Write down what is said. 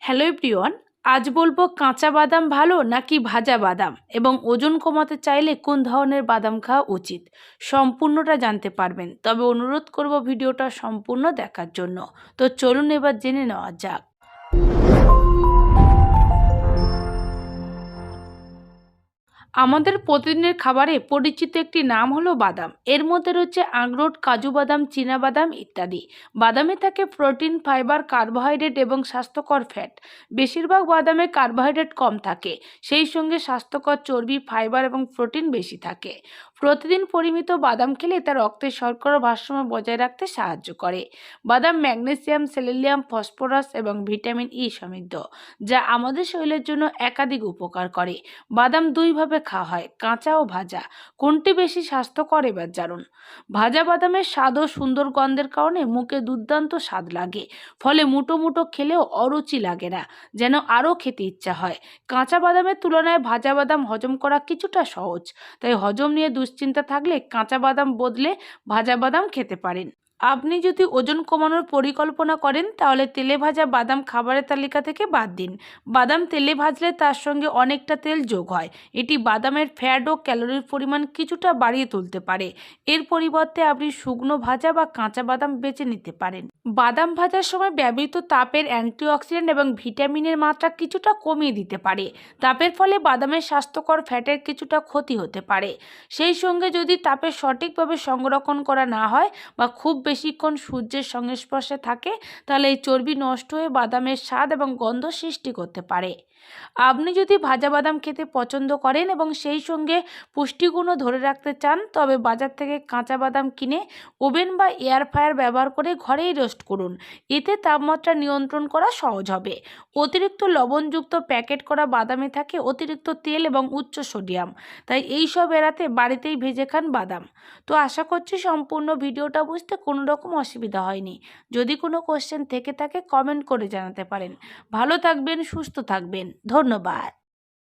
Hello everyone, আজ বলবো কাঁচা বাদাম ভালো নাকি ভাজা বাদাম এবং ওজন কমাতে চাইলে কোন ধরনের বাদাম খাওয়া উচিত। সম্পূর্ণটা জানতে পারবেন, তবে অনুরোধ করব ভিডিওটা সম্পূর্ণ দেখার জন্য। তো চলুন এবার জেনে নেওয়া যাক। আমাদের প্রতিদিনের খাবারে পরিচিত একটি নাম হলো বাদাম। এর মধ্যে রয়েছে আখরোট, কাজু বাদাম, চীনা বাদাম ইত্যাদি। বাদামে থাকে প্রোটিন, ফাইবার, কার্বোহাইড্রেট এবং স্বাস্থ্যকর ফ্যাট। বেশিরভাগ বাদামে কার্বোহাইড্রেট কম থাকে, সেই সঙ্গে স্বাস্থ্যকর চর্বি, ফাইবার এবং প্রোটিন বেশি থাকে। প্রতিদিন পরিমিত বাদাম খেলে তা রক্তের শর্করা ভারসাম্য বজায় রাখতে সাহায্য করে। বাদাম ম্যাগনেসিয়াম, সেলেনিয়াম, ফসফরাস এবং ভিটামিন ই সমৃদ্ধ, যা আমাদের শরীরের জন্য একাধিক উপকার করে। বাদাম দুইভাবে খাওয়া হয়, কাঁচা ও ভাজা। কোনটি বেশি স্বাস্থ্যকর এবার জানুন। ভাজা বাদামের স্বাদ ও সুন্দর গন্ধের কারণে মুখে দুর্দান্ত স্বাদ লাগে, ফলে মুটো মুটো খেলেও অরুচি লাগে না, যেন আরও খেতে ইচ্ছা হয়। কাঁচা বাদামের তুলনায় ভাজা বাদাম হজম করা কিছুটা সহজ, তাই হজম নিয়ে দুশ্চিন্তা থাকলে কাঁচা বাদাম বদলে ভাজা বাদাম খেতে পারেন। আপনি যদি ওজন কমানোর পরিকল্পনা করেন, তাহলে তেলে ভাজা বাদাম খাবারের তালিকা থেকে বাদ দিন। বাদাম তেলে ভাজলে তার সঙ্গে অনেকটা তেল যোগ হয়, এটি বাদামের ফ্যাট ও ক্যালোরির পরিমাণ কিছুটা বাড়িয়ে তুলতে পারে। এর পরিবর্তে আপনি শুকনো ভাজা বা কাঁচা বাদাম বেছে নিতে পারেন। বাদাম ভাজার সময় ব্যবহৃত তাপের অ্যান্টিঅক্সিডেন্ট এবং ভিটামিনের মাত্রা কিছুটা কমিয়ে দিতে পারে। তাপের ফলে বাদামের স্বাস্থ্যকর ফ্যাটের কিছুটা ক্ষতি হতে পারে। সেই সঙ্গে যদি তাপের সঠিকভাবে সংরক্ষণ করা না হয় বা খুব বেশিক্ষণ সূর্যের সংস্পর্শে থাকে, তাহলে এই চর্বি নষ্ট হয়ে বাদামের স্বাদ এবং গন্ধ সৃষ্টি করতে পারে। আপনি যদি ভাজা বাদাম খেতে পছন্দ করেন এবং সেই সঙ্গে পুষ্টিগুণও ধরে রাখতে চান, তবে বাজার থেকে কাঁচা বাদাম কিনে ওভেন বা এয়ার ফ্রায়ার ব্যবহার করে ঘরেই রোস্ট করুন। এতে তাপমাত্রা নিয়ন্ত্রণ করা সহজ হবে। অতিরিক্ত লবণযুক্ত প্যাকেট করা বাদামে থাকে অতিরিক্ত তেল এবং উচ্চ সোডিয়াম, তাই এই সব এড়াতে বাড়িতেই ভেজে খান বাদাম। তো আশা করছি সম্পূর্ণ ভিডিওটা বুঝতে কোনো রকম অসুবিধা হয়নি। যদি কোনো কোশ্চেন থেকে থাকে কমেন্ট করে জানাতে পারেন। ভালো থাকবেন, সুস্থ থাকবেন। ধন্যবাদ।